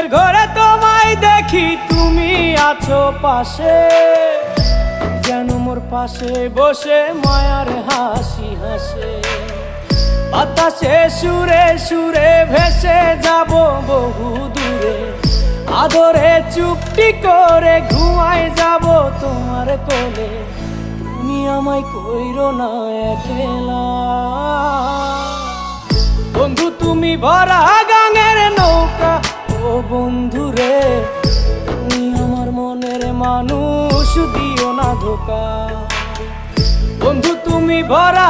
ঘুমের ঘরে তোমায় দেখি, তুমি আছো পাশে, যেন মোর পাশে বসে মায়ার হাসি হাসে। বাতাসে সুরে সুরে ভেসে যাব বহু দূরে, আদরে চুপটি করে ঘুমায় যাব তোমার কোলে। তুমি আমায় কইরো না একলা বন্ধু, তুমি ভরা গাঙের নৌকা। ও বন্ধু রে, তুমি আমার মনের মানুষ, দিও না ধোকা। বন্ধু তুমি ভরা